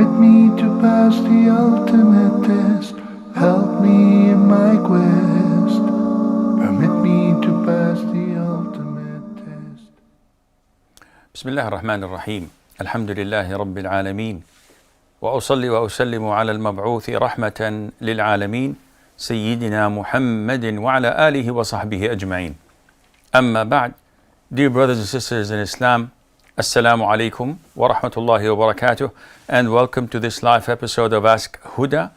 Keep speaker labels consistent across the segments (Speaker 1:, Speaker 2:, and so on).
Speaker 1: Permit me to pass the ultimate test. Help me in my quest. Permit me to pass the ultimate test.
Speaker 2: بسم الله الرحمن الرحيم. الحمد لله رب العالمين، وأصلي وأسلم على المبعوث رحمة للعالمين سيدنا محمد وعلى آله وصحبه أجمعين. أما بعد, dear brothers and sisters in Islam, Assalamu alaikum wa rahmatullahi wa barakatuh, and welcome to this live episode of Ask Huda,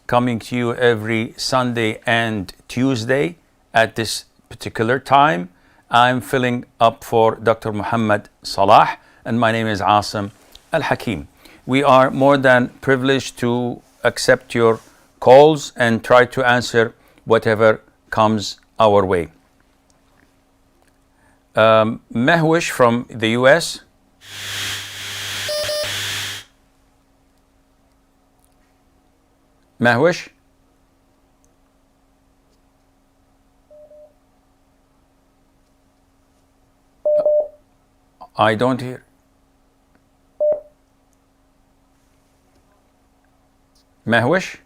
Speaker 2: coming to you every Sunday and Tuesday at this particular time. I'm filling up for Dr. Muhammad Salah, and my name is Assim El-Hakeem. We are more than privileged to accept your calls and try to answer whatever comes our way. Mehwish from the US. Mehwish? I don't hear. Mehwish?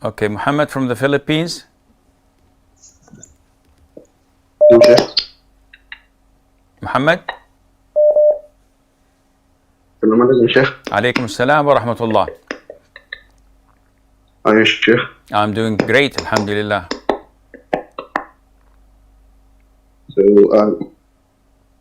Speaker 2: Okay, Muhammad from the Philippines.
Speaker 3: Okay.
Speaker 2: Muhammad?
Speaker 3: Assalamualaikum, Sheikh.
Speaker 2: Alaikum assalam wa rahmatullah.
Speaker 3: How are you, Sheikh?
Speaker 2: I'm doing great, alhamdulillah.
Speaker 3: So,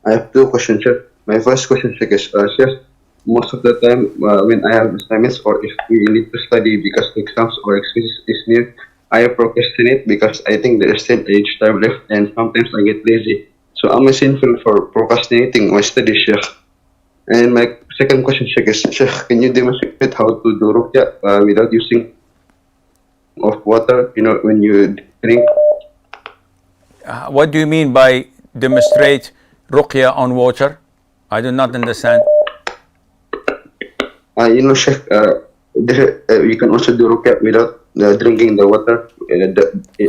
Speaker 3: I have two questions, Sheikh. My first question, Sheikh, is, Sheikh, most of the time when I have assignments or if we need to study because exams or exercises is near, I procrastinate because I think there is still age time left and sometimes I get lazy. So, am I sinful for procrastinating my study, Sheikh? And my second question, Sheikh, is, Sheikh, can you demonstrate how to do Rookia without using of water, when you drink?
Speaker 2: What do you mean by demonstrate Rookia on water? I do not understand.
Speaker 3: Sheikh, you can also do Rookia without drinking the water.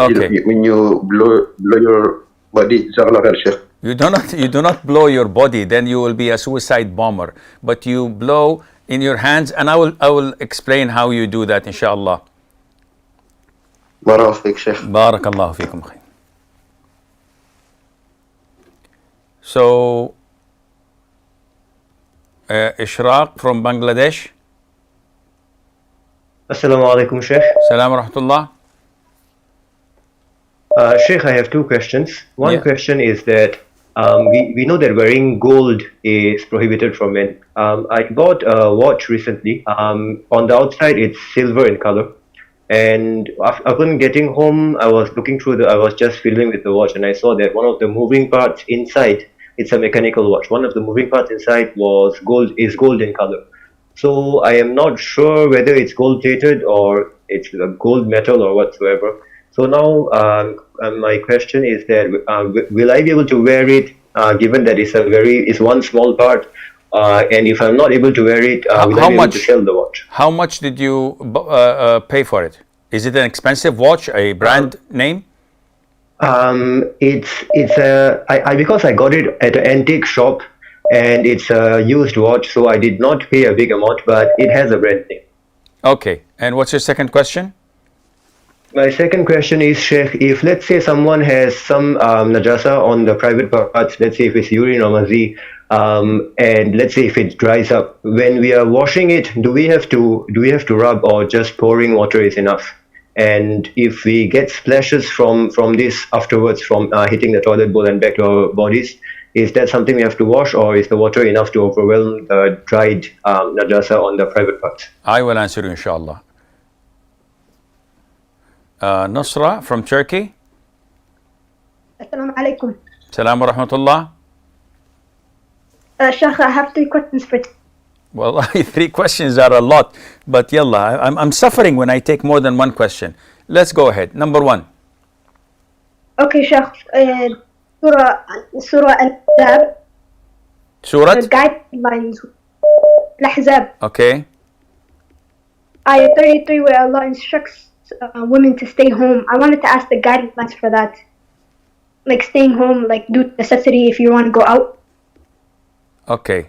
Speaker 2: Okay.
Speaker 3: When you blow your body, Sheikh.
Speaker 2: You do not blow your body, then you will be a suicide bomber. But you blow in your hands, and I will explain how you do that, inshallah.
Speaker 3: Barakallahu feek, Sheikh.
Speaker 2: Barakallahu feekum. So, Ishraq from Bangladesh.
Speaker 4: Assalamu alaikum, Sheikh.
Speaker 2: Salam wa rahmatullah.
Speaker 4: Sheikh, I have two questions. One question is that we know that wearing gold is prohibited for men. I bought a watch recently. On the outside, it's silver in color. And upon getting home, I was just fiddling with the watch, and I saw that one of the moving parts inside, it's a mechanical watch. One of the moving parts inside is gold in color. So I am not sure whether it's gold plated or it's a gold metal or whatsoever. So now my question is that will I be able to wear it given that it's one small part, and if I'm not able to wear it, will I be able to sell the watch?
Speaker 2: How much did you pay for it? Is it an expensive watch, a brand name?
Speaker 4: Because I got it at an antique shop and it's a used watch, so I did not pay a big amount, but it has a brand name.
Speaker 2: Okay, and what's your second question?
Speaker 4: My second question is, Sheikh, if let's say someone has some najasa on the private parts, let's say if it's urine or mazi, and let's say if it dries up, when we are washing it, do we have to rub, or just pouring water is enough? And if we get splashes from this afterwards, from hitting the toilet bowl and back to our bodies, is that something we have to wash, or is the water enough to overwhelm the dried najasa on the private parts?
Speaker 2: I will answer you, inshallah. Nusra from Turkey.
Speaker 5: Assalamu alaikum.
Speaker 2: Salam wa rahmatullah.
Speaker 5: Sheikh, I have 3 questions for you.
Speaker 2: Well, 3 questions are a lot, but yallah, I'm suffering when I take more than one question. Let's go ahead. Number 1.
Speaker 5: Okay, Sheikh. Surah Al-Ahzab.
Speaker 2: Surah?
Speaker 5: The guidelines. Al-Ahzab.
Speaker 2: Okay.
Speaker 5: Ayah 33, where Allah instructs women to stay home. I wanted to ask the guidelines for that. Like staying home, like due to necessity if you want to go out.
Speaker 2: Okay.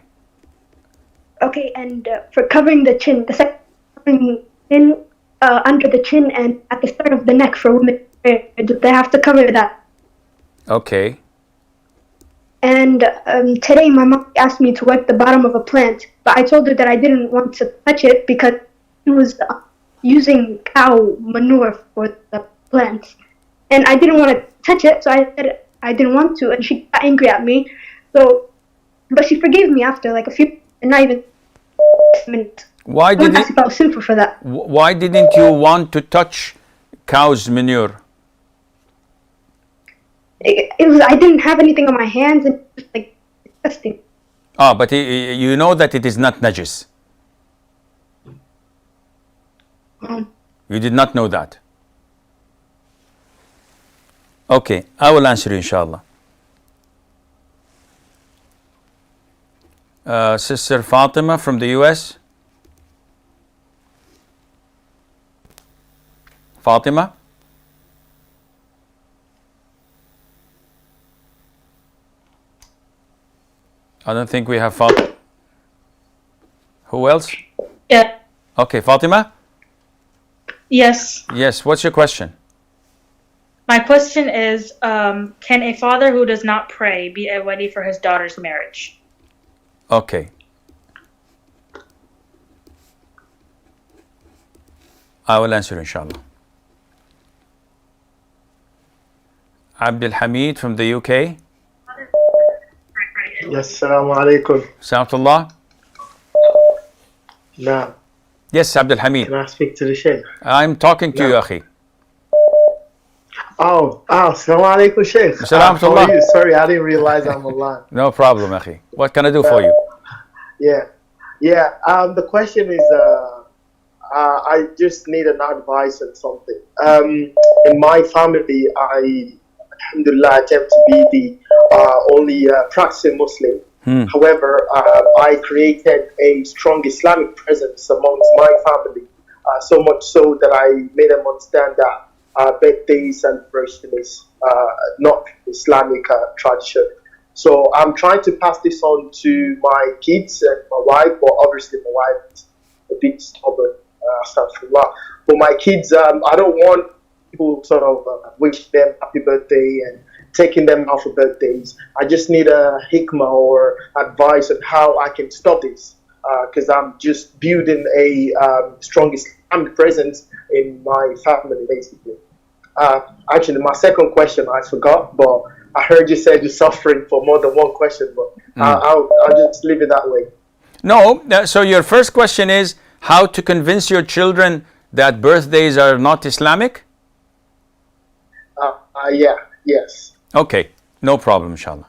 Speaker 5: Okay, and for covering the chin, the second covering chin, under the chin and at the start of the neck for women, do they have to cover that?
Speaker 2: Okay.
Speaker 5: And today my mom asked me to wipe the bottom of a plant, but I told her that I didn't want to touch it because she was using cow manure for the plants. And I didn't want to touch it, so I said I didn't want to, and she got angry at me. So, but she forgave me after like a few, and not even minutes.
Speaker 2: Why
Speaker 5: I wanted to
Speaker 2: didn't
Speaker 5: ask if I was sinful for that.
Speaker 2: Why didn't you want to touch cow's manure?
Speaker 5: It was, I didn't have anything on my hands, and it was like disgusting.
Speaker 2: Ah, but you know that it is not najis. You did not know that. Okay, I will answer you, inshallah. Sister Fatima from the US. Fatima? I don't think we have Fatima. Who else?
Speaker 6: Yeah.
Speaker 2: Okay, Fatima?
Speaker 6: Yes.
Speaker 2: Yes, what's your question?
Speaker 6: My question is, can a father who does not pray be a Welly for his daughter's marriage?
Speaker 2: Okay. I will answer, inshallah. Abdul Hamid from the UK.
Speaker 7: Yes, Assalamu alaikum.
Speaker 2: Salamullah.
Speaker 7: Now,
Speaker 2: Yes, Abdul Hamid.
Speaker 7: can I speak to the Sheikh?
Speaker 2: I'm talking to you, Akhi.
Speaker 7: Assalamu alaikum, Sheikh.
Speaker 2: Salam
Speaker 7: How
Speaker 2: tullah.
Speaker 7: are you? Sorry, I didn't realize I'm online.
Speaker 2: No problem, Akhi. What can I do for you?
Speaker 7: Yeah. The question is, I just need an advice on something. In my family, alhamdulillah, attempt to be the only practicing Muslim. However, I created a strong Islamic presence amongst my family, so much so that I made them understand that birthday celebration is not Islamic tradition. So I'm trying to pass this on to my kids and my wife, but obviously my wife is a bit stubborn, astaghfirullah. But my kids, I don't want people sort of wish them happy birthday and taking them out for birthdays. I just need a hikmah or advice on how I can stop this, because I'm just building a strong Islamic presence in my family, basically. Actually, my second question I forgot, but I heard you said you're suffering for more than one question, but I'll just leave it that way.
Speaker 2: No, so your first question is how to convince your children that birthdays are not Islamic?
Speaker 7: Yes.
Speaker 2: Okay, no problem, inshallah.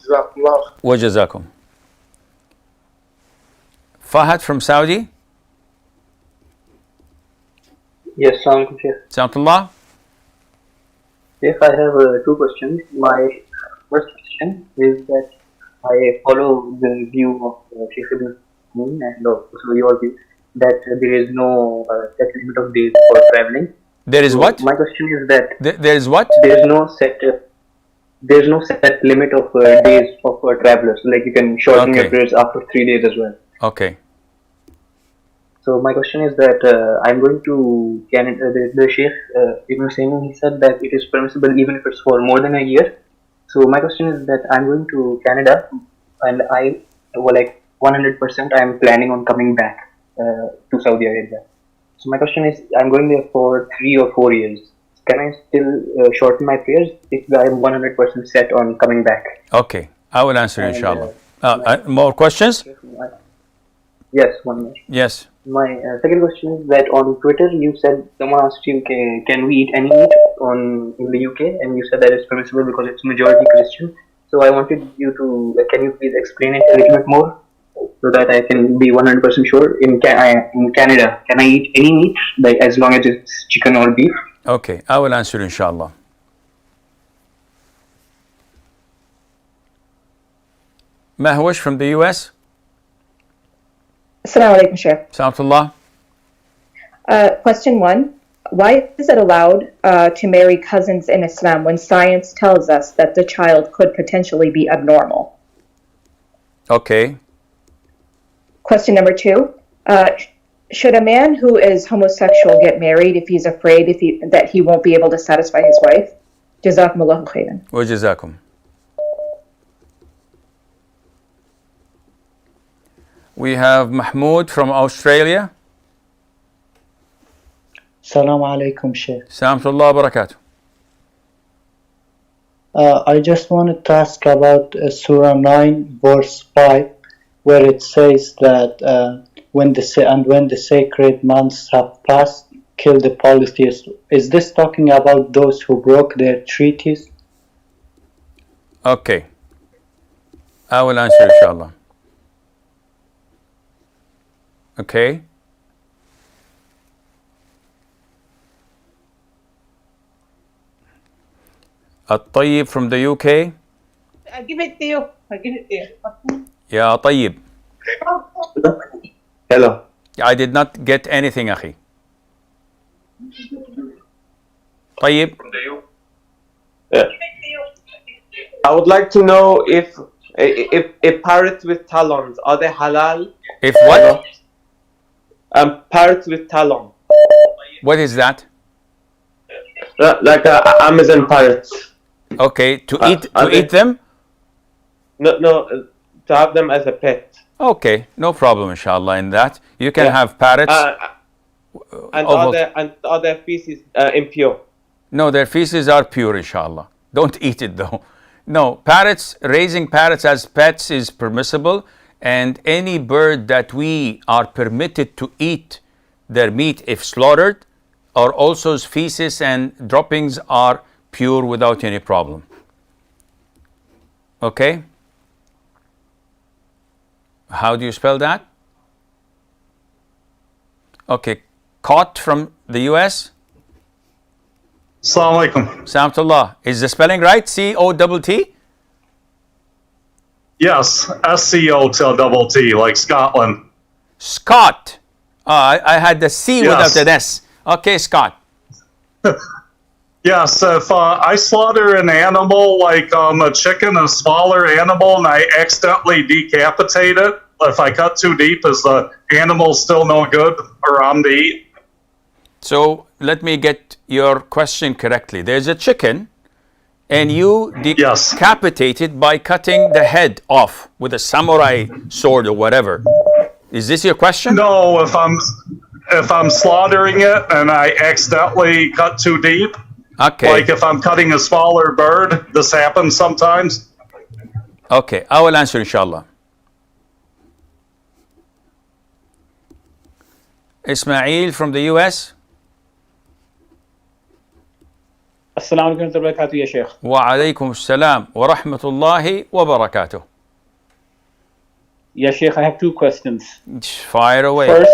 Speaker 7: Jazakumullah.
Speaker 2: Wa jazakum. Fahad from Saudi.
Speaker 8: Yes, Assalamualaikum, Sheikh.
Speaker 2: Salamullah.
Speaker 8: Sheikh, I have two questions. My first question is that I follow the view of Sheikh Ibn and also your view that there is no set limit of days for traveling.
Speaker 2: There is what?
Speaker 8: My question is that
Speaker 2: There is what?
Speaker 8: there is no set limit of days of travelers. Like you can shorten your
Speaker 2: Okay.
Speaker 8: prayers after 3 days as well.
Speaker 2: Okay.
Speaker 8: So my question is that I'm going to Canada. The Sheikh Ibn Saymi, he said that it is permissible even if it's for more than a year. So my question is that I'm going to Canada, and I, well, like 100%, I'm planning on coming back to Saudi Arabia. So my question is, I'm going there for 3 or 4 years. Can I still shorten my prayers if I'm 100% set on coming back?
Speaker 2: Okay, I will answer,
Speaker 8: And,
Speaker 2: inshallah. More questions?
Speaker 8: Yes, one more.
Speaker 2: Yes.
Speaker 8: My second question is that on Twitter you said someone asked you, can we eat any meat in the UK, and you said that it's permissible because it's majority Christian. So I wanted you to, can you please explain it a little bit more so that I can be 100% sure? In Canada, can I eat any meat, like as long as it's chicken or beef?
Speaker 2: Okay, I will answer, inshallah. Mahwish from the US.
Speaker 9: Assalamu alaikum, Sheikh.
Speaker 2: Salamullah.
Speaker 9: Question 1. Why is it allowed to marry cousins in Islam when science tells us that the child could potentially be abnormal?
Speaker 2: Okay.
Speaker 9: Question number 2. Should a man who is homosexual get married if he's afraid that he won't be able to satisfy his wife? Jazakumullahu khairan.
Speaker 2: Wa jazakum. We have Mahmoud from Australia.
Speaker 10: Assalamu alaikum, Sheikh.
Speaker 2: Salamullah barakatuh.
Speaker 10: I just wanted to ask about Surah 9, verse 5, where it says that when the sacred months have passed, kill the polytheists. Is this talking about those who broke their treaties?
Speaker 2: Okay. I will answer inshallah. Okay. الطيب from the UK.
Speaker 11: I give it to you. I give it to you.
Speaker 2: يا طيب.
Speaker 12: Hello.
Speaker 2: I did not get anything أخي. طيب.
Speaker 12: I would like to know if parrots with talons, are they halal?
Speaker 2: If what?
Speaker 12: Parrots with talons.
Speaker 2: What is that?
Speaker 12: Like Amazon parrots.
Speaker 2: Okay, to eat them?
Speaker 12: No, to have them as a pet.
Speaker 2: Okay, no problem inshallah in that. You can have parrots.
Speaker 12: And are their feces impure?
Speaker 2: No, their feces are pure inshallah. Don't eat it though. No, parrots, raising parrots as pets is permissible, and any bird that we are permitted to eat their meat if slaughtered, or also feces and droppings are pure without any problem. Okay? How do you spell that? Okay, caught from the US.
Speaker 13: Assalamu alaikum.
Speaker 2: Samtullah. Is the spelling right? C-O-T-T?
Speaker 13: Yes, S-C-O-T, like Scotland.
Speaker 2: Scott. I had the C
Speaker 13: Yes.
Speaker 2: without an S. Okay, Scott.
Speaker 13: Yes, if I slaughter an animal like a chicken, a smaller animal, and I accidentally decapitate it, if I cut too deep, is the animal still no good or to eat?
Speaker 2: So let me get your question correctly. There's a chicken, and you decapitate it by cutting the head off with a samurai sword or whatever. Is this your question?
Speaker 13: No, if I'm slaughtering it and I accidentally cut too deep.
Speaker 2: Okay.
Speaker 13: Like if I'm cutting a smaller bird, this happens sometimes.
Speaker 2: Okay, I will answer inshallah. Ismail from the US.
Speaker 14: Assalamu alaikum wa barakatuh, ya Sheikh.
Speaker 2: Wa alaikum assalam wa rahmatullahi wa barakatuh.
Speaker 14: Ya Sheikh, I have 2 questions.
Speaker 2: Fire away.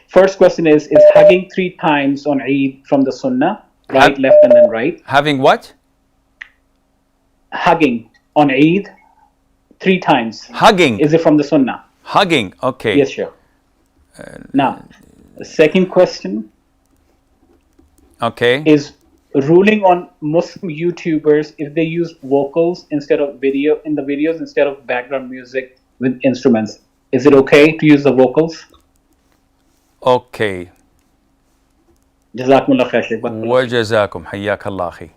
Speaker 14: First question is hugging 3 times on Eid from the Sunnah, right, left, and then right?
Speaker 2: Having what?
Speaker 14: Hugging on Eid 3 times.
Speaker 2: Hugging?
Speaker 14: Is it from the Sunnah?
Speaker 2: Hugging, okay.
Speaker 14: Yes, Sheikh. Now, the second question is ruling on Muslim YouTubers if they use vocals instead of video in the videos instead of background music with instruments. Is it okay to use the vocals?
Speaker 2: Okay.
Speaker 14: Jazakumullah khair.
Speaker 2: Wa jazakum. Hayyakallah akhi.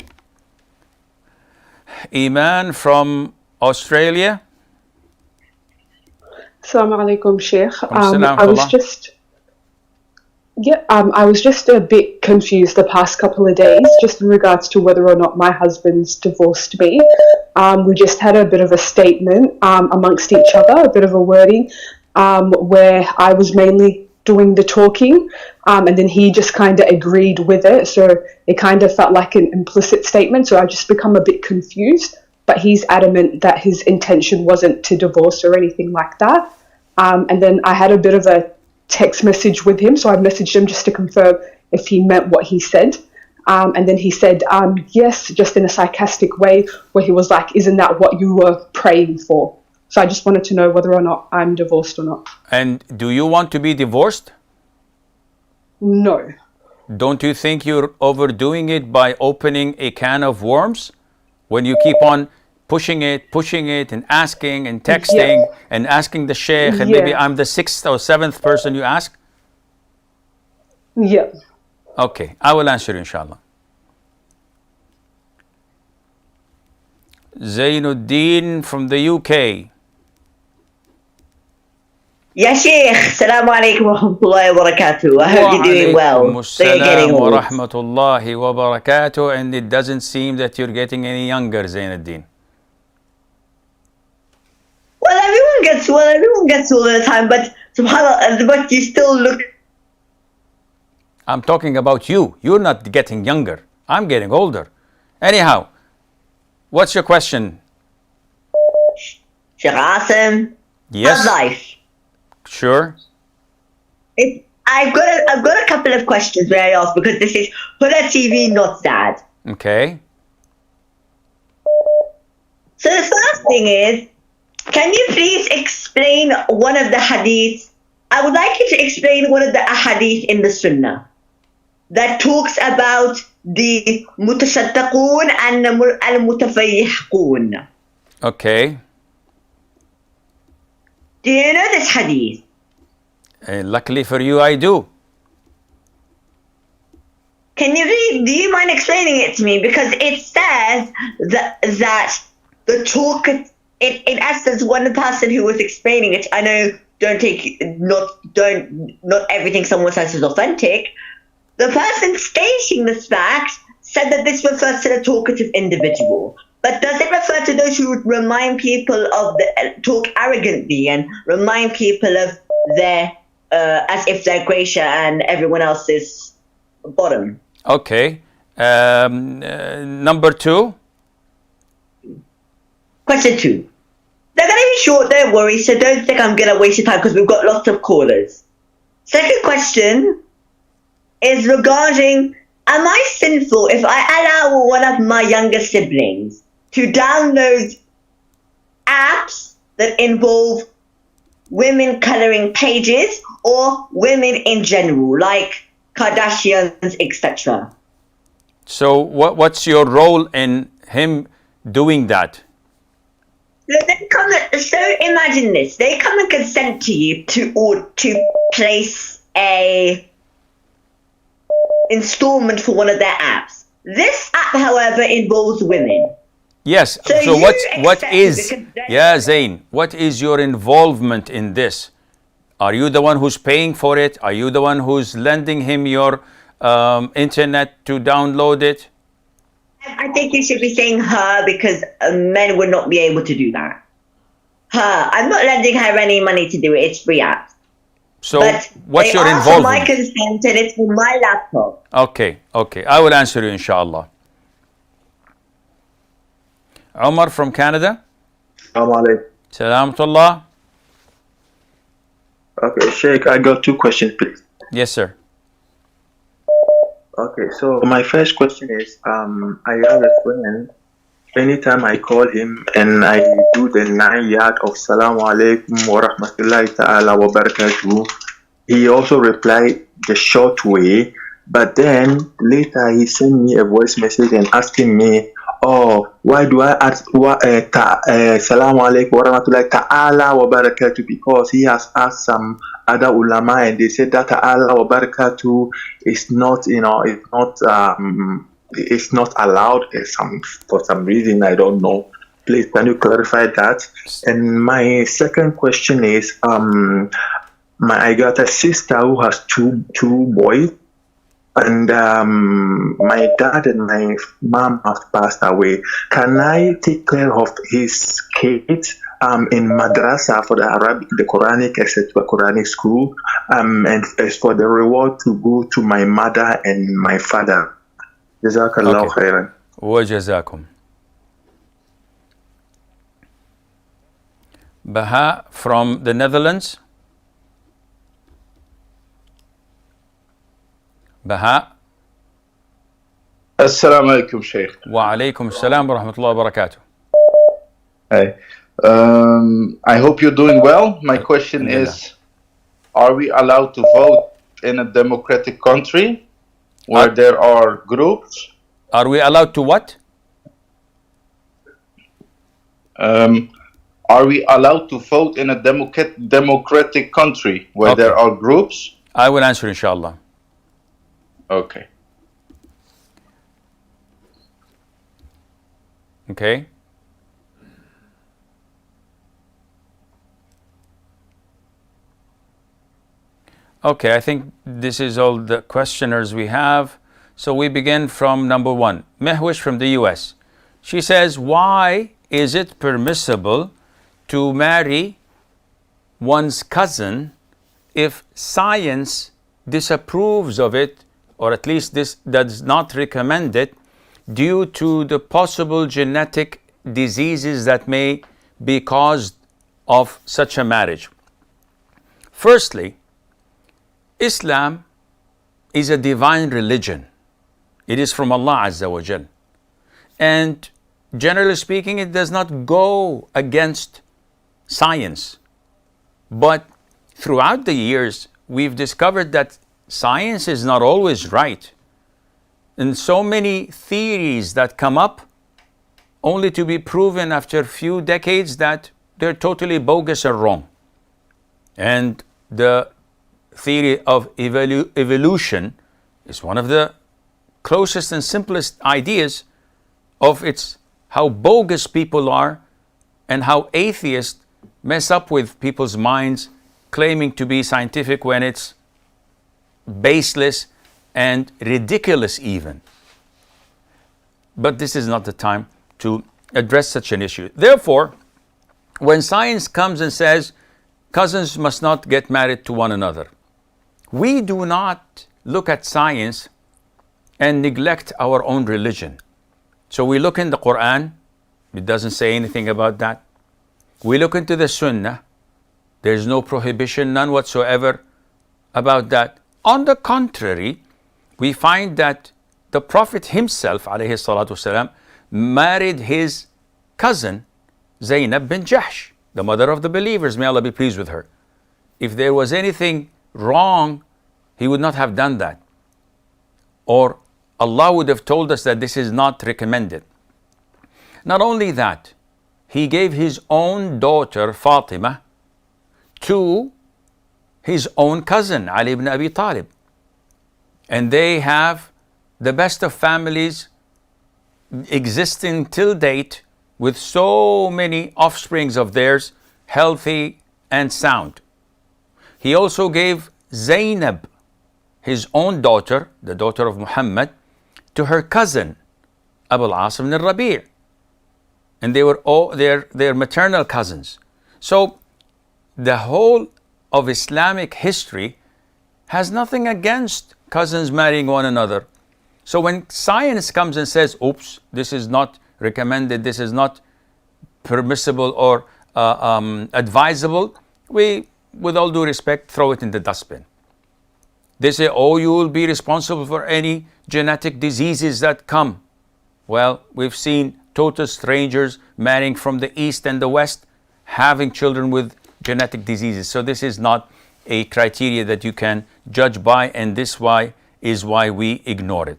Speaker 2: Iman from Australia.
Speaker 15: Assalamu alaikum, Sheikh.
Speaker 2: Assalam
Speaker 15: I was just a bit confused the past couple of days, just in regards to whether or not my husband's divorced me. We just had a bit of a statement amongst each other, a bit of a wording, where I was mainly doing the talking, and then he just kind of agreed with it. So it kind of felt like an implicit statement. So I just become a bit confused. But he's adamant that his intention wasn't to divorce or anything like that. And then I had a bit of a text message with him, so I messaged him just to confirm if he meant what he said. And then he said, yes, just in a sarcastic way, where he was like, isn't that what you were praying for? So I just wanted to know whether or not I'm divorced or not.
Speaker 2: And do you want to be divorced?
Speaker 15: No.
Speaker 2: Don't you think you're overdoing it by opening a can of worms? When you keep on pushing it, and asking and texting and asking the sheikh, and maybe I'm the 6th or 7th person you ask?
Speaker 15: Yeah.
Speaker 2: Okay, I will answer you, inshallah. Zainuddin from the UK.
Speaker 16: Ya Sheikh, Assalamu alaikum wa rahmatullahi wa barakatuh. I hope you're doing well. So you're getting
Speaker 2: wa
Speaker 16: old.
Speaker 2: rahmatullahi wa barakatuh, and it doesn't seem that you're getting any younger, Zainuddin.
Speaker 16: Well, everyone gets all the time, but subhanAllah, but you still look.
Speaker 2: I'm talking about you. You're not getting younger. I'm getting older. Anyhow, what's your question?
Speaker 16: Sheikh Asim.
Speaker 2: Yes.
Speaker 16: How's life?
Speaker 2: Sure.
Speaker 16: I've got a couple of questions where I ask, because this is Huda TV, not sad.
Speaker 2: Okay.
Speaker 16: So the first thing is, can you please explain one of the hadiths? I would like you to explain one of the ahadith in the Sunnah that talks about the mutasaddaqoon and al-mutafayyiqoon.
Speaker 2: Okay.
Speaker 16: Do you know this hadith?
Speaker 2: Luckily for you, I do.
Speaker 16: Do you mind explaining it to me? Because it says that the talk, in essence, one person who was explaining it, I know, not everything someone says is authentic. The person stating this fact said that this refers to the talkative individual. But does it refer to those who remind people of talk arrogantly and remind people of their, as if they're greater and everyone else is bottom?
Speaker 2: Okay. Number 2.
Speaker 16: Question 2. They're going to be short, don't worry, so don't think I'm going to waste your time because we've got lots of callers. Second question is regarding, am I sinful if I allow one of my younger siblings to download apps that involve women coloring pages or women in general, like Kardashians, etc.?
Speaker 2: So what's your role in him doing that?
Speaker 16: So imagine this. They come and consent to you to place a installment for one of their apps. This app, however, involves women.
Speaker 2: Yes. So what is Zain? What is your involvement in this? Are you the one who's paying for it? Are you the one who's lending him your internet to download it?
Speaker 16: I think you should be saying her, because men would not be able to do that. Her. I'm not lending her any money to do it. It's free app.
Speaker 2: So what's your involvement?
Speaker 16: For my consent, and it's for my laptop.
Speaker 2: Okay. I will answer you, inshallah. Omar from Canada. Salamatullah.
Speaker 17: Okay, Sheikh, I got 2 questions, please.
Speaker 2: Yes, sir.
Speaker 17: Okay, so my first question is, I have a friend. Anytime I call him and I do the 9 yard of Salamu Alaikum wa Rahmatullahi Ta'ala wa Barakatuh, he also replied the short way, but then later he sent me a voice message and asking me, oh, why do I ask Salamu Alaikum wa Rahmatullahi Ta'ala wa Barakatuh? Because he has asked some other ulama and they said that Ta'ala wa Barakatuh is not, it's not allowed for some reason, I don't know. Please, can you clarify that? And my second question is, I got a sister who has two boys, and my dad and my mom have passed away. Can I take care of his kids in madrasa for the Arabic, the Quranic, etc., Quranic school, and as for the reward to go to my mother and my father? Jazakallah khairan.
Speaker 2: Wa jazakum. Baha from the Netherlands. Baha.
Speaker 18: Assalamu alaikum, Sheikh.
Speaker 2: Wa alaikum assalam wa rahmatullahi wa barakatuh.
Speaker 18: Hey, I hope you're doing well. My question is, are we allowed to vote in a democratic country where there are groups?
Speaker 2: Are we allowed to what?
Speaker 18: Are we allowed to vote in a democratic country where
Speaker 2: Okay.
Speaker 18: there are groups?
Speaker 2: I will answer, inshallah.
Speaker 18: Okay.
Speaker 2: Okay. Okay, I think this is all the questioners we have. So we begin from number 1. Mehwish from the US. She says, why is it permissible to marry one's cousin if science disapproves of it, or at least this does not recommend it, due to the possible genetic diseases that may be caused of such a marriage? Firstly, Islam is a divine religion. It is from Allah Azza wa Jal. And generally speaking, it does not go against science. But throughout the years, we've discovered that science is not always right. And so many theories that come up only to be proven after a few decades that they're totally bogus or wrong. And the theory of evolution is one of the closest and simplest ideas of its how bogus people are and how atheists mess up with people's minds claiming to be scientific when it's baseless and ridiculous even. But this is not the time to address such an issue. Therefore, when science comes and says cousins must not get married to one another, we do not look at science and neglect our own religion. So we look in the Quran, it doesn't say anything about that. We look into the Sunnah, there's no prohibition, none whatsoever about that. On the contrary, we find that the Prophet himself, alayhi salatu wasalam, married his cousin, Zainab bin Jahsh, the mother of the believers, may Allah be pleased with her. If there was anything wrong, he would not have done that. Or Allah would have told us that this is not recommended. Not only that, he gave his own daughter Fatima to his own cousin Ali ibn Abi Talib. And they have the best of families existing till date with so many offsprings of theirs, healthy and sound. He also gave Zainab, his own daughter, the daughter of Muhammad, to her cousin, Abu al-As ibn al-Rabi'. And they were all their maternal cousins. So the whole of Islamic history has nothing against cousins marrying one another. So when science comes and says, oops, this is not recommended, this is not permissible or advisable, we, with all due respect, throw it in the dustbin. They say, oh, you will be responsible for any genetic diseases that come. Well, we've seen total strangers marrying from the East and the West, having children with genetic diseases. So this is not a criteria that you can judge by, and this is why we ignore it.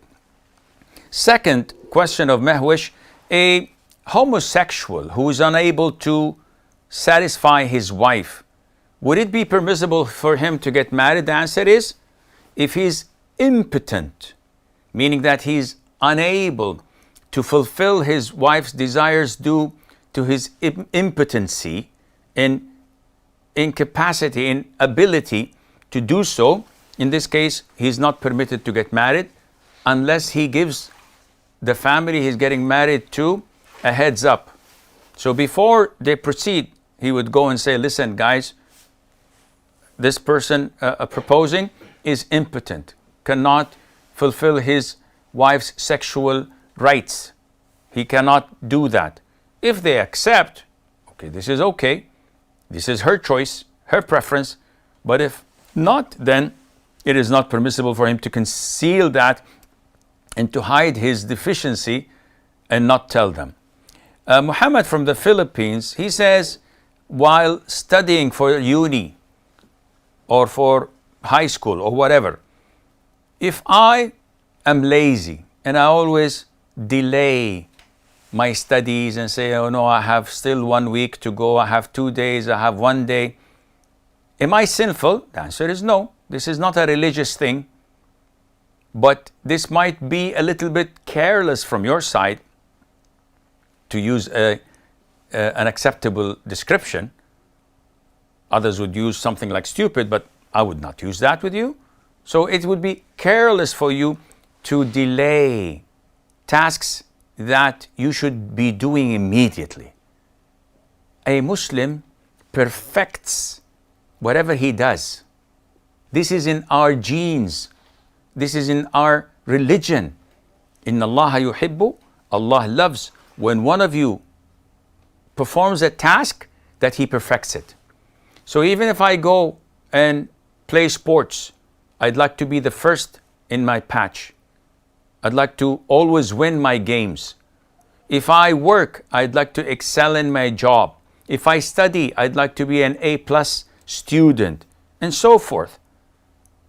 Speaker 2: Second question of Mehwish, a homosexual who is unable to satisfy his wife, would it be permissible for him to get married? The answer is, if he's impotent, meaning that he's unable to fulfill his wife's desires due to his impotency, in incapacity, inability to do so, in this case, he's not permitted to get married unless he gives the family he's getting married to a heads up. So before they proceed, he would go and say, listen, guys, this person proposing is impotent, cannot fulfill his wife's sexual rights. He cannot do that. If they accept, okay, this is okay. This is her choice, her preference. But if not, then it is not permissible for him to conceal that and to hide his deficiency and not tell them. Muhammad from the Philippines, he says, while studying for uni or for high school or whatever, if I am lazy and I always delay my studies and say, oh no, I have still 1 week to go, I have 2 days, I have 1 day. Am I sinful? The answer is no. This is not a religious thing, but this might be a little bit careless from your side, to use an acceptable description. Others would use something like stupid, but I would not use that with you. So it would be careless for you to delay tasks that you should be doing immediately. A Muslim perfects whatever he does. This is in our genes. This is in our religion. Inna Allah yuhibbu, Allah loves when one of you performs a task that he perfects it. So even if I go and play sports, I'd like to be the first in my patch. I'd like to always win my games. If I work, I'd like to excel in my job. If I study, I'd like to be an A+ student, and so forth.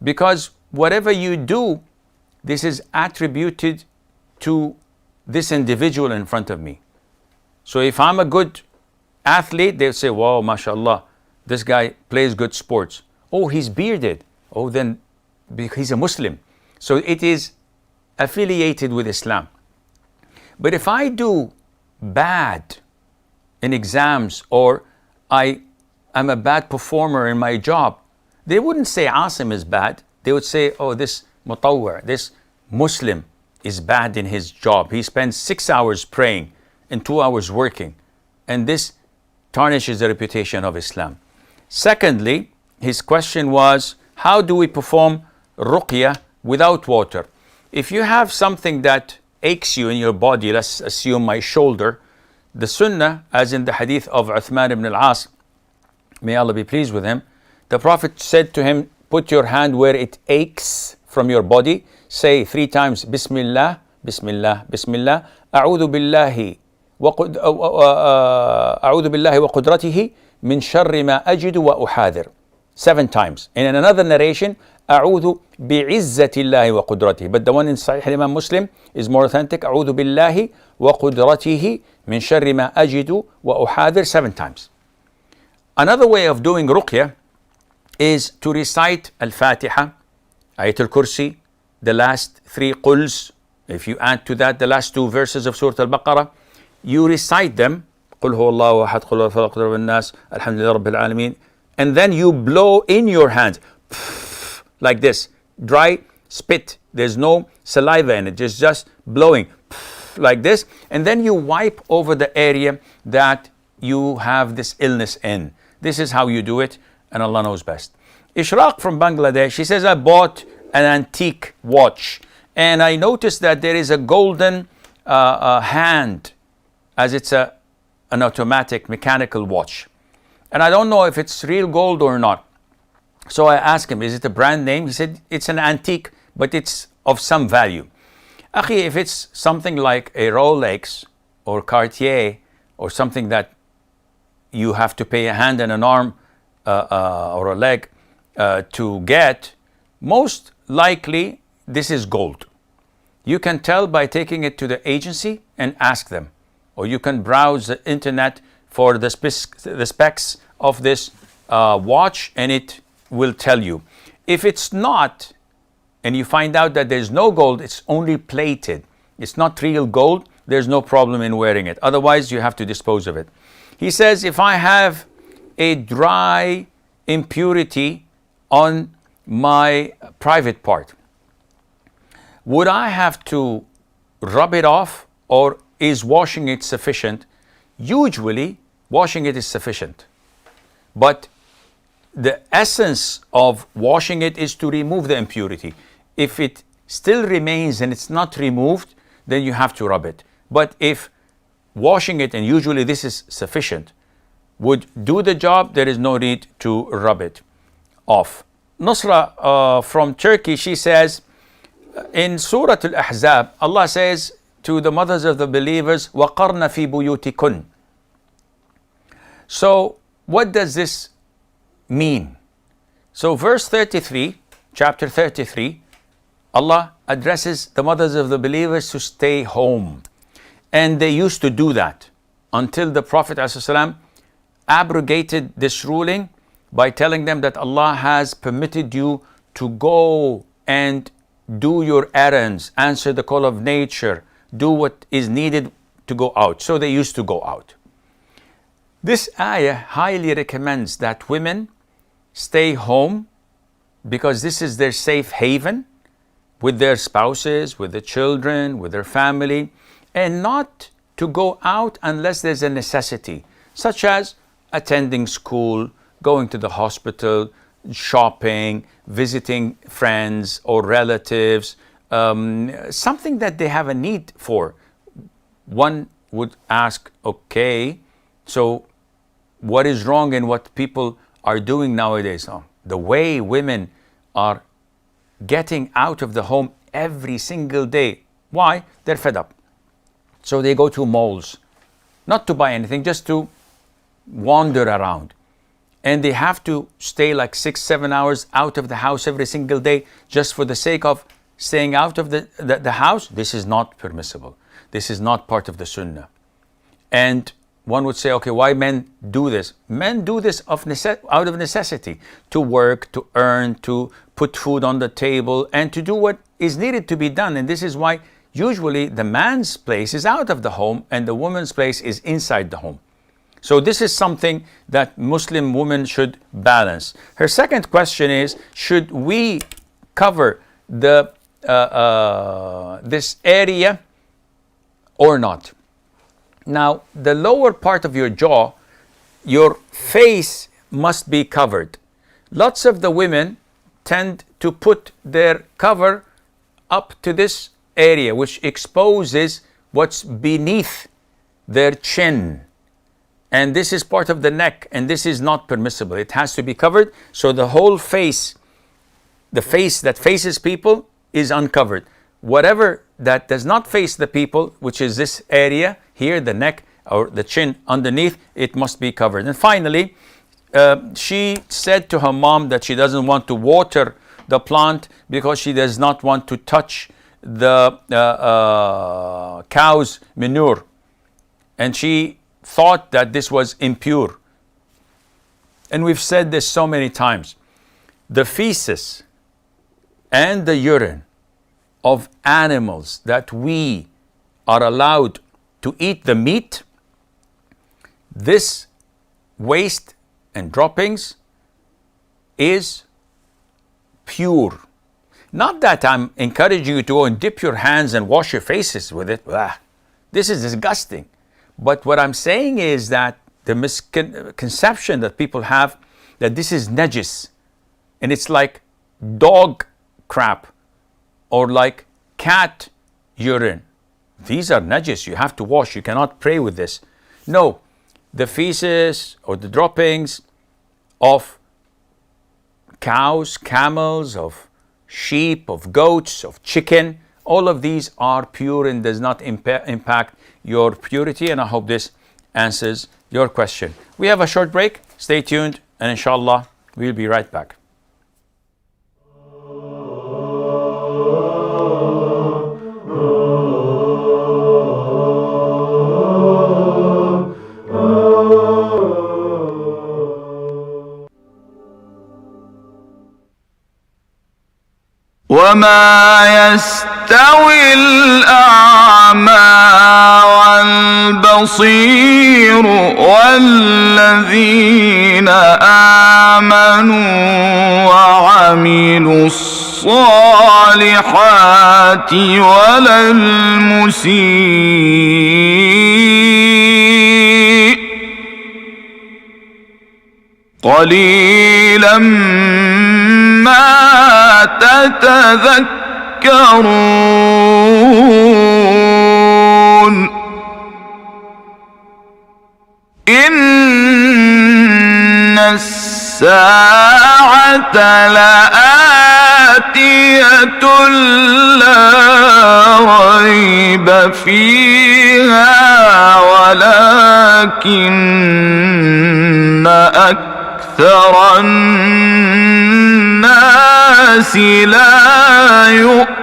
Speaker 2: Because whatever you do, this is attributed to this individual in front of me. So if I'm a good athlete, they'll say, wow, mashallah, this guy plays good sports. Oh, he's bearded. Oh, then he's a Muslim. So it is affiliated with Islam. But if I do bad in exams, or I am a bad performer in my job, they wouldn't say Asim is bad. They would say, oh, this mutawwir, this Muslim is bad in his job. He spends 6 hours praying and 2 hours working. And this tarnishes the reputation of Islam. Secondly, his question was, how do we perform Rookia without water? If you have something that aches you in your body, let's assume my shoulder, the Sunnah, as in the hadith of Uthman ibn al-As, may Allah be pleased with him, the Prophet said to him, put your hand where it aches from your body, say 3 times, Bismillah, Bismillah, Bismillah, A'udhu billahi wa qudratihi min sharri ma ajidu wa uhadir. 7 times. And in another narration, A'udhu bi'izzatillahi wa qudratihi. But the one in Sahih Imam Muslim is more authentic. A'udhu billahi wa qudratihi min sharri ma ajidu wa uhadir. 7 times. Another way of doing Ruqya is to recite Al-Fatiha, Ayat al-Kursi, the last 3 Quls. If you add to that the last 2 verses of Surah Al-Baqarah, you recite them, Qul huwa Allahu ahad, Qul huwa al-falaq, Qul huwa an-nas, Alhamdulillah Rabbil Alameen, and then you blow in your hands, like this, dry spit. There's no saliva in it, just blowing, like this, and then you wipe over the area that you have this illness in. This is how you do it, and Allah knows best. Ishraq from Bangladesh, she says, I bought an antique watch, and I noticed that there is a golden hand, as it's an automatic mechanical watch. And I don't know if it's real gold or not. So I asked him, is it a brand name? He said, it's an antique, but it's of some value. Akhi, if it's something like a Rolex or Cartier or something that you have to pay a hand and an arm or a leg to get, most likely this is gold. You can tell by taking it to the agency and ask them. Or you can browse the internet for the specs of this watch, and it will tell you. If it's not, and you find out that there's no gold, it's only plated, it's not real gold, there's no problem in wearing it. Otherwise, you have to dispose of it. He says, if I have a dry impurity on my private part, would I have to rub it off, or is washing it sufficient? Usually, washing it is sufficient. But the essence of washing it is to remove the impurity. If it still remains and it's not removed, then you have to rub it. But if washing it, and usually this is sufficient, would do the job, there is no need to rub it off. Nusra from Turkey, she says, in Surah Al-Ahzab, Allah says to the mothers of the believers, وَقَرْنَ فِي بُيُوتِكُنْ. So what does this mean? So verse 33, chapter 33, Allah addresses the mothers of the believers to stay home. And they used to do that until the Prophet ﷺ abrogated this ruling by telling them that Allah has permitted you to go and do your errands, answer the call of nature, do what is needed to go out. So they used to go out. This ayah highly recommends that women stay home because this is their safe haven with their spouses, with the children, with their family, and not to go out unless there's a necessity, such as attending school, going to the hospital, shopping, visiting friends or relatives, something that they have a need for. One would ask, okay, so what is wrong in what people are doing nowadays? Oh, the way women are getting out of the home every single day. Why? They're fed up. So they go to malls, not to buy anything, just to wander around. And they have to stay like 6-7 hours out of the house every single day just for the sake of staying out of the house. This is not permissible. This is not part of the Sunnah. And one would say, okay, why men do this? Men do this out of necessity, to work, to earn, to put food on the table, and to do what is needed to be done. And this is why usually the man's place is out of the home and the woman's place is inside the home. So this is something that Muslim women should balance. Her second question is, should we cover this area or not? Now, the lower part of your jaw, your face must be covered. Lots of the women tend to put their cover up to this area, which exposes what's beneath their chin. And this is part of the neck, and this is not permissible. It has to be covered, so the whole face, the face that faces people, is uncovered. Whatever that does not face the people, which is this area here, the neck or the chin underneath, it must be covered. And finally, she said to her mom that she doesn't want to water the plant because she does not want to touch the cow's manure. And she thought that this was impure. And we've said this so many times. The feces and the urine of animals that we are allowed to eat the meat, this waste and droppings is pure. Not that I'm encouraging you to go and dip your hands and wash your faces with it. This is disgusting. But what I'm saying is that the misconception that people have that this is najis and it's like dog crap or like cat urine. These are najis. You have to wash. You cannot pray with this. No, the feces or the droppings of cows, camels, of sheep, of goats, of chicken, all of these are pure and does not impact your purity. And I hope this answers your question. We have a short break. Stay tuned, and inshallah, we'll be right back.
Speaker 1: وما يستوي الأعمى والبصير والذين آمنوا وعملوا الصالحات ولا المسيء قليلا ما تتذكرون إن الساعة لآتية لا ريب فيها ولكن أكثر الناس لا يؤمنون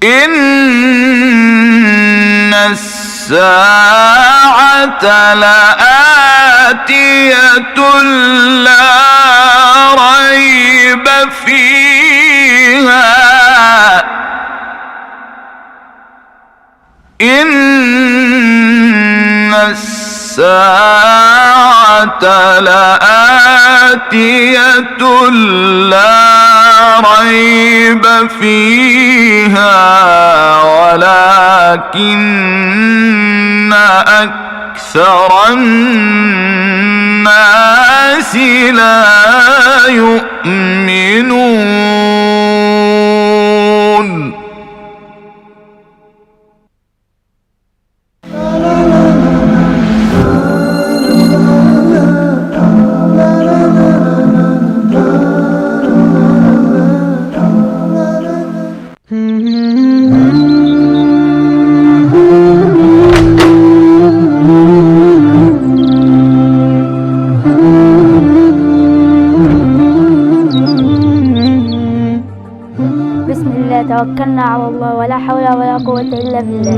Speaker 19: إن الساعة لآتية لا ريب فيها إن الساعة لآتية لا ريب فيها ولكن أكثر الناس لا يؤمنون.
Speaker 20: توكلنا على الله ولا حول ولا قوة إلا بالله.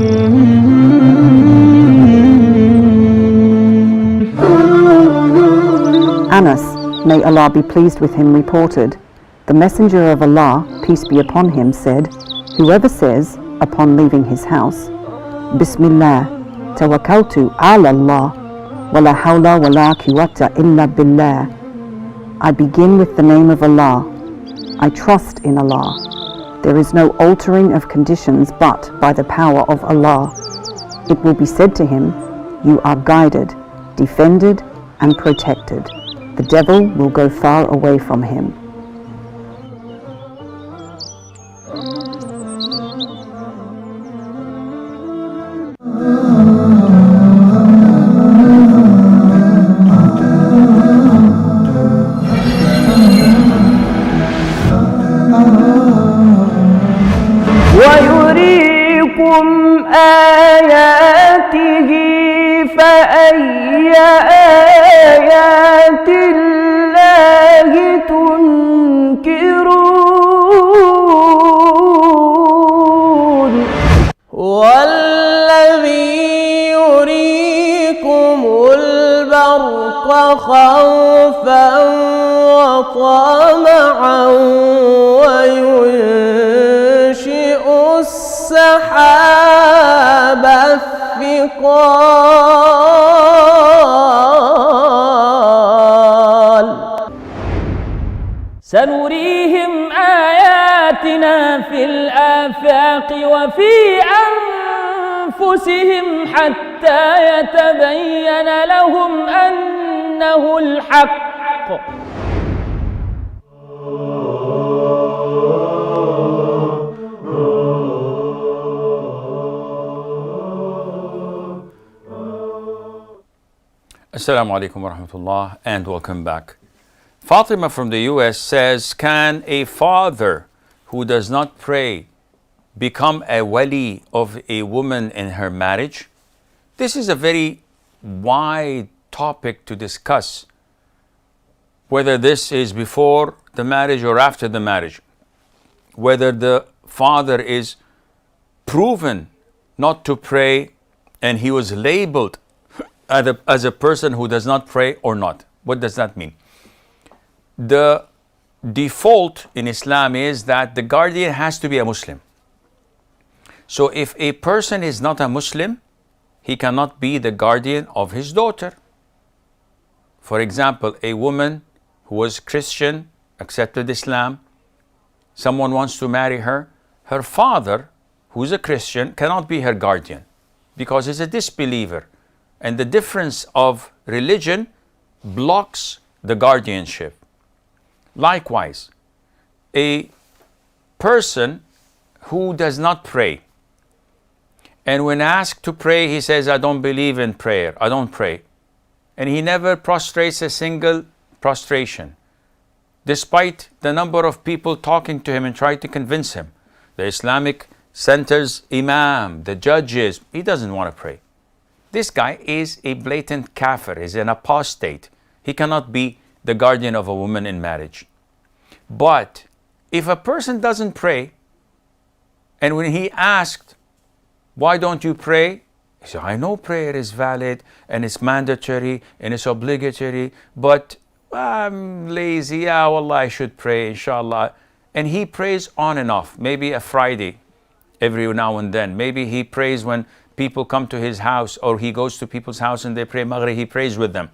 Speaker 21: Anas, may Allah be pleased with him, reported, the Messenger of Allah, peace be upon him, said, whoever says, upon leaving his house, Bismillah, tawakkaltu ala Allah, wala hawla wala quwwata illa billah. I begin with the name of Allah. I trust in Allah. There is no altering of conditions but by the power of Allah. It will be said to him, you are guided, defended, and protected. The devil will go far away from him.
Speaker 22: ويريكم آياته فأي آيات الله تنكرون والذي يريكم البرق خوفا وطمعا وينشئ السحاب الثقال سنريهم آياتنا في الآفاق وفي أنفسهم حتى يتبين لهم أنه الحق
Speaker 2: Assalamu alaikum wa rahmatullah and welcome back. Fatima from the US says, can a father who does not pray become a wali of a woman in her marriage? This is a very wide topic to discuss, whether this is before the marriage or after the marriage, whether the father is proven not to pray and he was labeled as a person who does not pray or not. What does that mean? The default in Islam is that the guardian has to be a Muslim. So if a person is not a Muslim, he cannot be the guardian of his daughter. For example, a woman who was Christian, accepted Islam, someone wants to marry her, her father, who's a Christian, cannot be her guardian because he's a disbeliever. And the difference of religion blocks the guardianship. Likewise, a person who does not pray, and when asked to pray, he says, I don't believe in prayer, I don't pray. And he never prostrates a single prostration, despite the number of people talking to him and trying to convince him. The Islamic center's imam, the judges, he doesn't want to pray. This guy is a blatant kafir, is an apostate. He cannot be the guardian of a woman in marriage. But if a person doesn't pray And when he asked, why don't you pray? He said, I know prayer is valid and it's mandatory and it's obligatory, but I'm lazy. Yeah, wallah, I should pray, inshallah. And he prays on and off, maybe a Friday every now and then. Maybe he prays when people come to his house, or he goes to people's house and they pray Maghrib, he prays with them.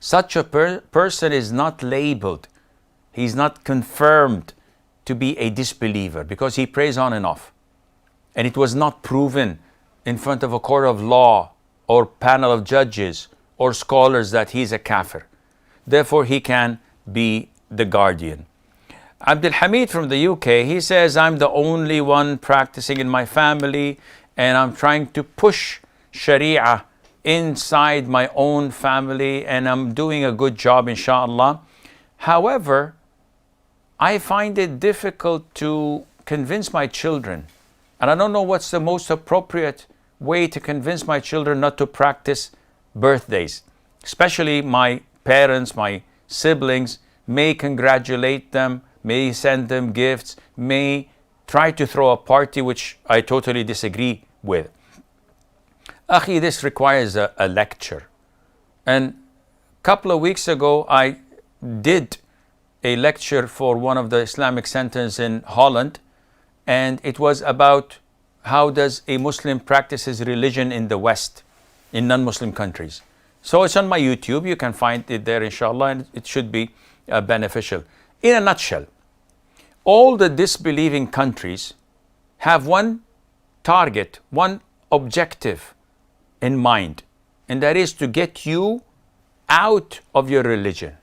Speaker 2: Such a person is not labeled. He's not confirmed to be a disbeliever because he prays on and off. And it was not proven in front of a court of law or panel of judges or scholars that he's a kafir. Therefore, he can be the guardian. Abdul Hamid from the UK, he says, I'm the only one practicing in my family, and I'm trying to push Sharia inside my own family, and I'm doing a good job, inshallah. However, I find it difficult to convince my children, and I don't know what's the most appropriate way to convince my children not to practice birthdays. Especially my parents, my siblings may congratulate them, may send them gifts, may try to throw a party, which I totally disagree with. Akhi, this requires a lecture. And a couple of weeks ago, I did a lecture for one of the Islamic centers in Holland, and it was about how does a Muslim practice his religion in the West, in non-Muslim countries. So it's on my YouTube, you can find it there, inshallah, and it should be beneficial. In a nutshell, all the disbelieving countries have one target, one objective in mind, and that is to get you out of your religion.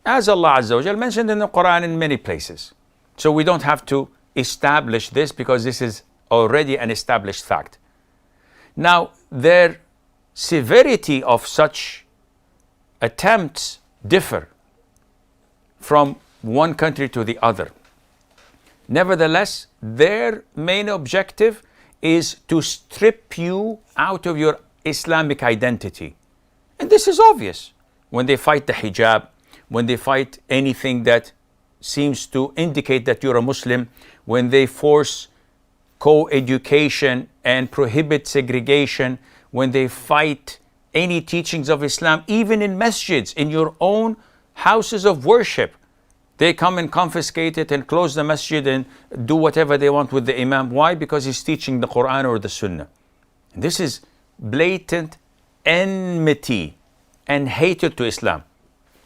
Speaker 2: As Allah Azza wa Jal mentioned in the Quran in many places. So we don't have to establish this because this is already an established fact. Now, their severity of such attempts differ from one country to the other. Nevertheless, their main objective is to strip you out of your Islamic identity. And this is obvious. When they fight the hijab, when they fight anything that seems to indicate that you're a Muslim, when they force co-education and prohibit segregation, when they fight any teachings of Islam, even in masjids, in your own houses of worship, they come and confiscate it and close the masjid and do whatever they want with the imam. Why? Because he's teaching the Quran or the Sunnah. And this is blatant enmity and hatred to Islam.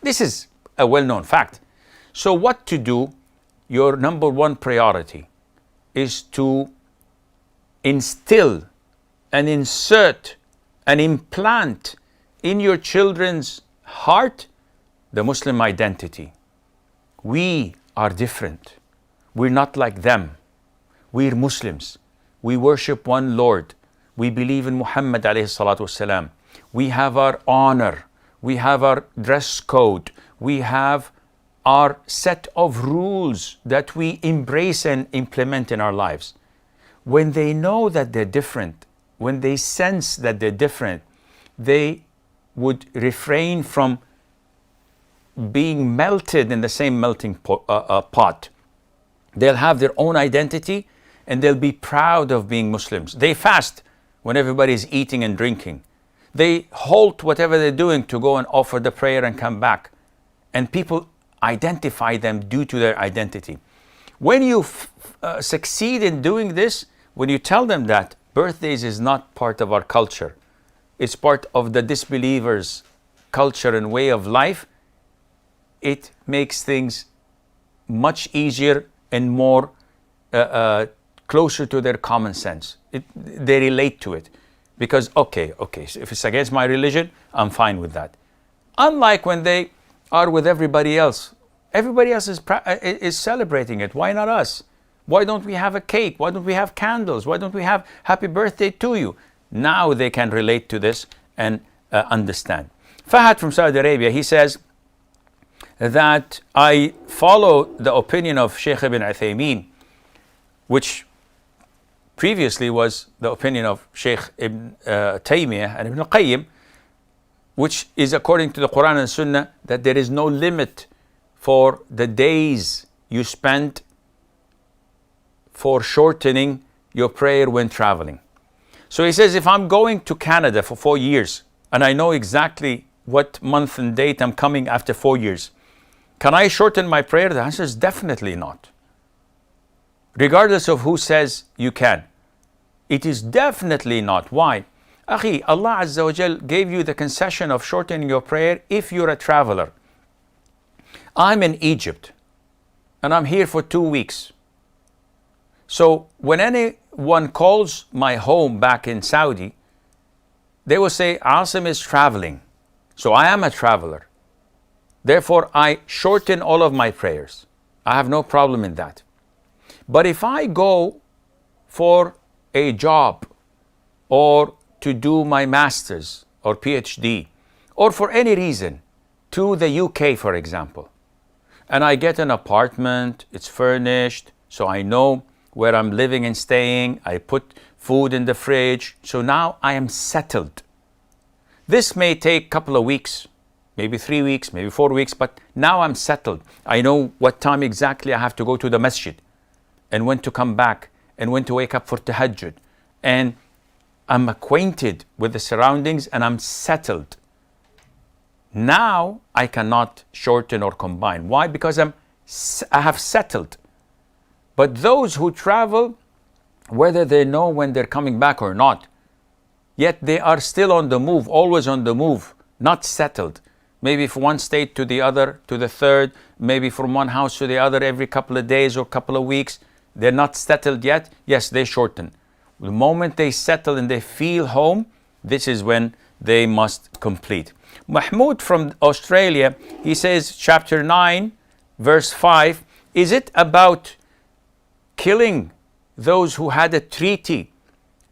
Speaker 2: This is a well-known fact. So what to do? Your number one priority is to instill and insert and implant in your children's heart the Muslim identity. We are different. We're not like them. We're Muslims. We worship one Lord. We believe in Muhammad alayhi salatu wasalam. We have our honor. We have our dress code. We have our set of rules that we embrace and implement in our lives. When they know that they're different, when they sense that they're different, they would refrain from being melted in the same melting pot. They'll have their own identity and they'll be proud of being Muslims. They fast when everybody's eating and drinking. They halt whatever they're doing to go and offer the prayer and come back. And people identify them due to their identity. When you succeed in doing this, when you tell them that birthdays is not part of our culture, it's part of the disbelievers' culture and way of life, it makes things much easier and more closer to their common sense. They relate to it because, okay, so if it's against my religion, I'm fine with that. Unlike when they are with everybody else. Everybody else is celebrating it. Why not us? Why don't we have a cake? Why don't we have candles? Why don't we have happy birthday to you? Now they can relate to this and understand. Fahad from Saudi Arabia, he says that I follow the opinion of Sheikh ibn Uthaymeen, which previously was the opinion of Sheikh ibn Taymiyyah and Ibn al-Qayyim, which is according to the Quran and Sunnah that there is no limit for the days you spend for shortening your prayer when traveling. So he says, if I'm going to Canada for 4 years and I know exactly what month and date I'm coming after 4 years, can I shorten my prayer? The answer is definitely not. Regardless of who says you can. It is definitely not. Why? Akhi, Allah Azza wa Jal gave you the concession of shortening your prayer if you're a traveler. I'm in Egypt and I'm here for 2 weeks. So when anyone calls my home back in Saudi, they will say, Asim is traveling. So I am a traveler. Therefore, I shorten all of my prayers. I have no problem in that. But if I go for a job or to do my master's or PhD or for any reason to the UK, for example, and I get an apartment, it's furnished, so I know where I'm living and staying, I put food in the fridge, so now I am settled. This may take a couple of weeks, maybe 3 weeks, maybe 4 weeks, but now I'm settled. I know what time exactly I have to go to the masjid and when to come back and when to wake up for tahajjud. And I'm acquainted with the surroundings and I'm settled. Now I cannot shorten or combine. Why? Because I have settled. But those who travel, whether they know when they're coming back or not, yet they are still on the move, always on the move, not settled. Maybe from one state to the other, to the third, maybe from one house to the other every couple of days or couple of weeks. They're not settled yet. Yes, they shorten. The moment they settle and they feel home, this is when they must complete. Mahmoud from Australia, he says, chapter 9, verse 5, is it about killing those who had a treaty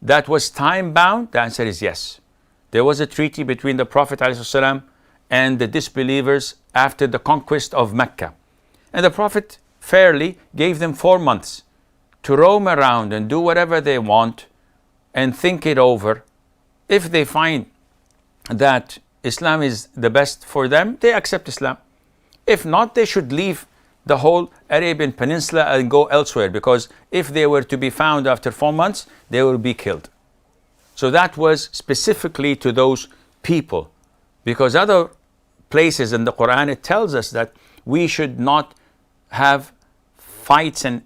Speaker 2: that was time bound? The answer is yes. There was a treaty between the Prophet ﷺ and the disbelievers after the conquest of Mecca. And the Prophet fairly gave them 4 months to roam around and do whatever they want and think it over. If they find that Islam is the best for them, they accept Islam. If not, they should leave the whole Arabian Peninsula and go elsewhere, because if they were to be found after 4 months, they will be killed. So that was specifically to those people, because other places in the Quran, it tells us that we should not have fights and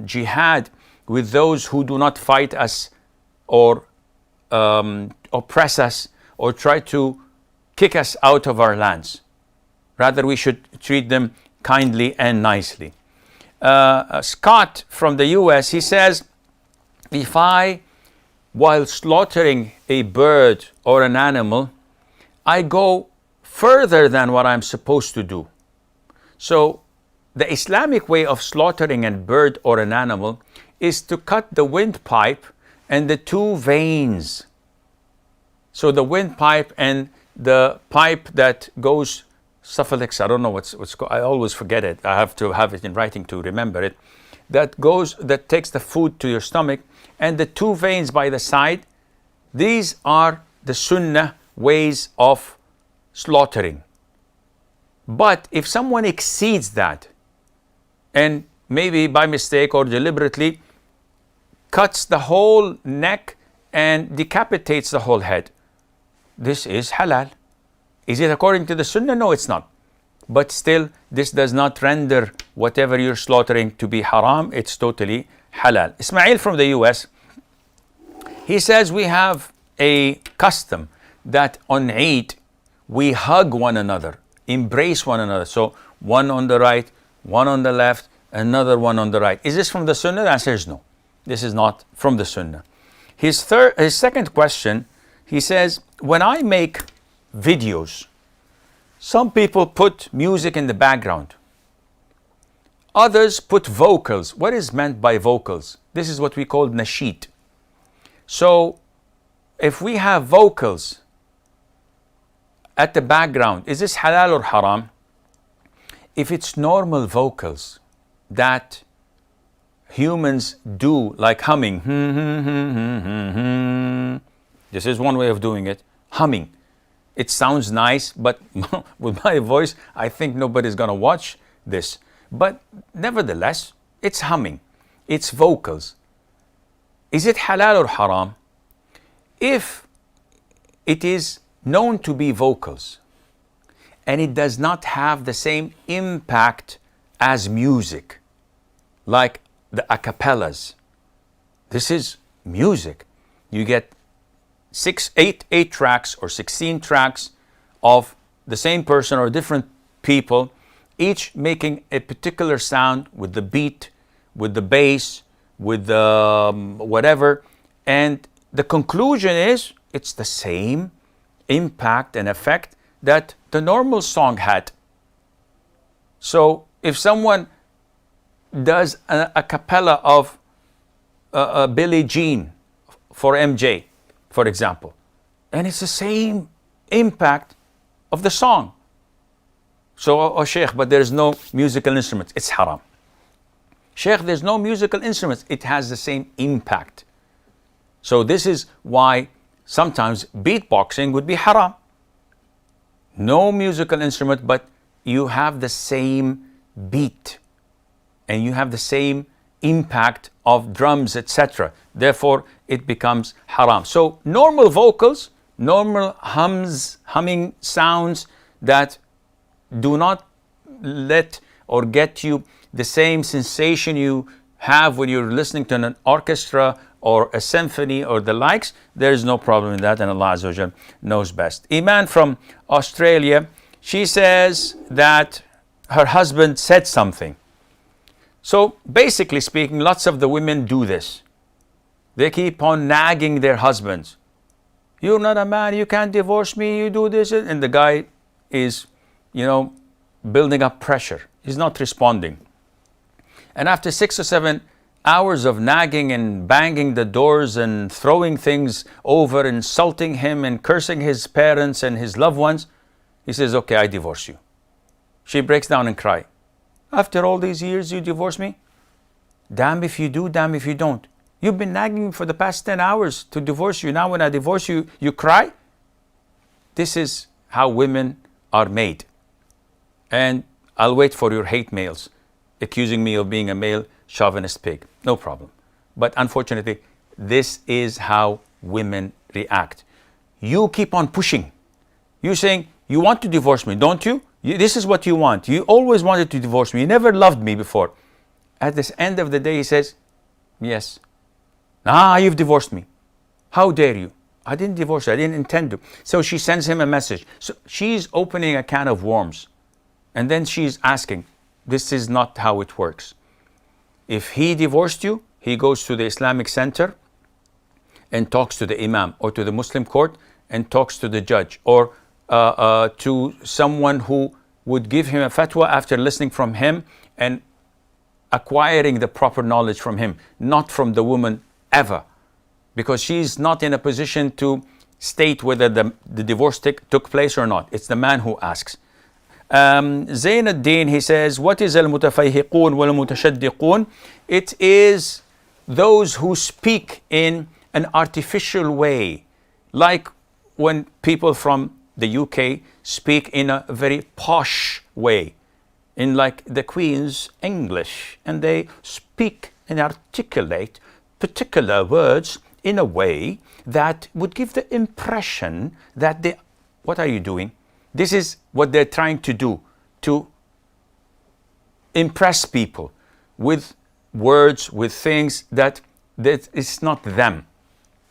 Speaker 2: jihad with those who do not fight us or oppress us or try to kick us out of our lands. Rather, we should treat them kindly and nicely. Scott from the US, he says, if I, while slaughtering a bird or an animal, I go further than what I'm supposed to do. So the Islamic way of slaughtering a bird or an animal is to cut the windpipe and the 2 veins. So the windpipe and the pipe that goes suffix, I don't know what's called, I always forget it. I have to have it in writing to remember it. That takes the food to your stomach, and the 2 veins by the side. These are the Sunnah ways of slaughtering. But if someone exceeds that and maybe by mistake or deliberately cuts the whole neck and decapitates the whole head, this is halal. Is it according to the Sunnah? No, it's not. But still, this does not render whatever you're slaughtering to be haram. It's totally halal. Ismail from the US, he says we have a custom that on Eid, we hug one another, embrace one another. So one on the right, one on the left, another one on the right. Is this from the Sunnah? The answer is no. This is not from the Sunnah. His second question, he says, when I make videos, some people put music in the background. Others put vocals. What is meant by vocals? This is what we call nasheed. So if we have vocals at the background, is this halal or haram? If it's normal vocals that humans do, like humming, this is one way of doing it, humming. It sounds nice, but with my voice, I think nobody's going to watch this. But nevertheless, it's humming. it's vocals. Is it halal or haram? If it is known to be vocals and it does not have the same impact as music, like the a cappellas, this is music. You get 8 tracks or 16 tracks of the same person or different people, each making a particular sound with the beat, with the bass, with the whatever, and the conclusion is it's the same impact and effect that the normal song had. So if someone does a cappella of Billie Jean for MJ, for example, and it's the same impact of the song. So, oh Sheikh, but there's no musical instruments, it's haram. Sheikh, there's no musical instruments, it has the same impact. So this is why sometimes beatboxing would be haram. No musical instrument, but you have the same beat and you have the same impact of drums, etc. Therefore, it becomes haram. So normal vocals, normal humming sounds that do not let or get you the same sensation you have when you're listening to an orchestra or a symphony or the likes, there is no problem in that, and Allah Azza wa Jal knows best. Iman from Australia, she says that her husband said something. So basically speaking, lots of the women do this. They keep on nagging their husbands. You're not a man, you can't divorce me, you do this. And the guy is, building up pressure. He's not responding. And after 6 or 7 hours of nagging and banging the doors and throwing things over, insulting him and cursing his parents and his loved ones, he says, okay, I divorce you. She breaks down and cries. After all these years, you divorce me? Damn if you do, damn if you don't. You've been nagging for the past 10 hours to divorce you. Now when I divorce you, you cry? This is how women are made. And I'll wait for your hate mails accusing me of being a male chauvinist pig. No problem. But unfortunately, this is how women react. You keep on pushing. You're saying, you want to divorce me, don't you? This is what you want. You always wanted to divorce me. You never loved me before. At the end of the day, he says, yes. You've divorced me. How dare you? I didn't divorce you. I didn't intend to. So she sends him a message. So she's opening a can of worms. And then she's asking, this is not how it works. If he divorced you, he goes to the Islamic center and talks to the imam or to the Muslim court and talks to the judge or to someone who would give him a fatwa after listening from him and acquiring the proper knowledge from him, not from the woman ever, because she's not in a position to state whether the divorce took place or not. It's the man who asks. Zain ad-Din, he says, what is al-mutafayhiqun wal-mutashaddiqun? It is those who speak in an artificial way, like when people from the UK speak in a very posh way, in like the Queen's English, and they speak and articulate particular words in a way that would give the impression that they, what are you doing? This is what they're trying to do, to impress people with words, with things that it's not them.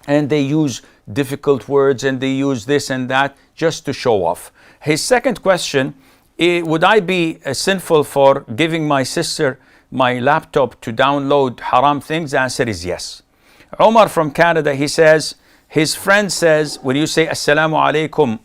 Speaker 2: And they use difficult words and they use this and that just to show off. His second question, would I be sinful for giving my sister my laptop to download haram things? The answer is yes. Omar from Canada, he says, his friend says, when you say Assalamu alaikum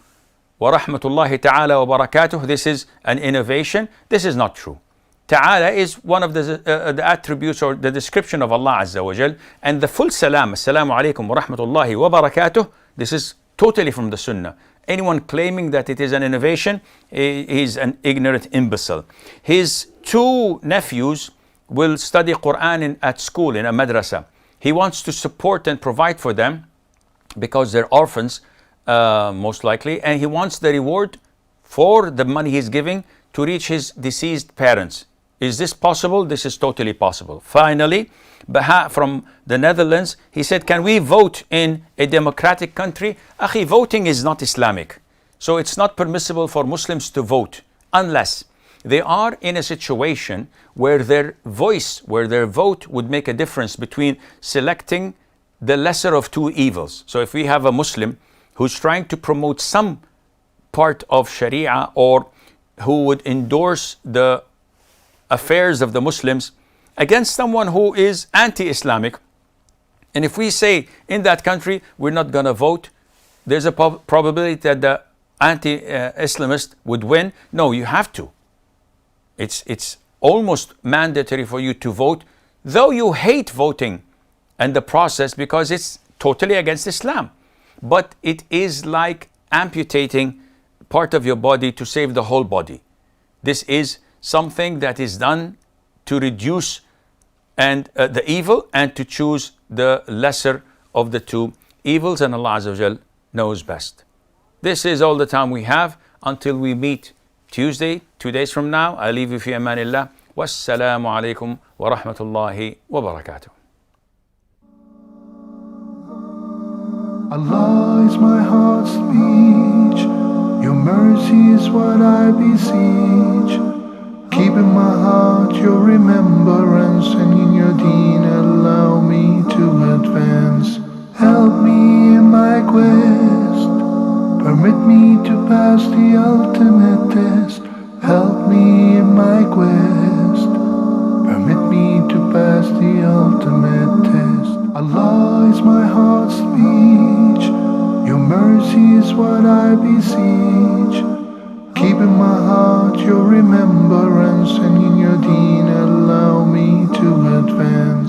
Speaker 2: wa rahmatullahi ta'ala wa barakatuh, this is an innovation. This is not true. Ta'ala is one of the attributes or the description of Allah Azza wa Jal. And the full salam, Assalamu alaikum wa rahmatullahi wa barakatuh, this is totally from the Sunnah. Anyone claiming that it is an innovation is an ignorant imbecile. His 2 nephews will study Quran at school in a madrasa. He wants to support and provide for them because they're orphans, most likely, and he wants the reward for the money he's giving to reach his deceased parents. Is this possible? This is totally possible. Finally, Baha from the Netherlands, he said, can we vote in a democratic country? Akhi, voting is not Islamic. So it's not permissible for Muslims to vote unless they are in a situation where their voice, where their vote would make a difference between selecting the lesser of two evils. So if we have a Muslim who's trying to promote some part of Sharia, or who would endorse the affairs of the Muslims against someone who is anti-Islamic, and if we say in that country we're not going to vote, there's a probability that the anti-Islamist would win. No, you have to. It's almost mandatory for you to vote, though you hate voting and the process because it's totally against Islam. But it is like amputating part of your body to save the whole body. This is something that is done to reduce the evil and to choose the lesser of the two evils, and Allah Azza wa Jal knows best. This is all the time we have until we meet Tuesday, 2 days from now. I leave you fi amanillah. Wassalamu alaikum wa rahmatullahi wa barakatuh.
Speaker 1: Allah is my heart's speech, your mercy is what I beseech. Keep in my heart your remembrance, and in your deen allow me to advance. Help me in my quest, permit me to pass the ultimate test. Help me in my quest, permit me to pass the ultimate test. Allah is my heart's speech, your mercy is what I beseech. Keep in my heart your remembrance, and in your deen allow me to advance.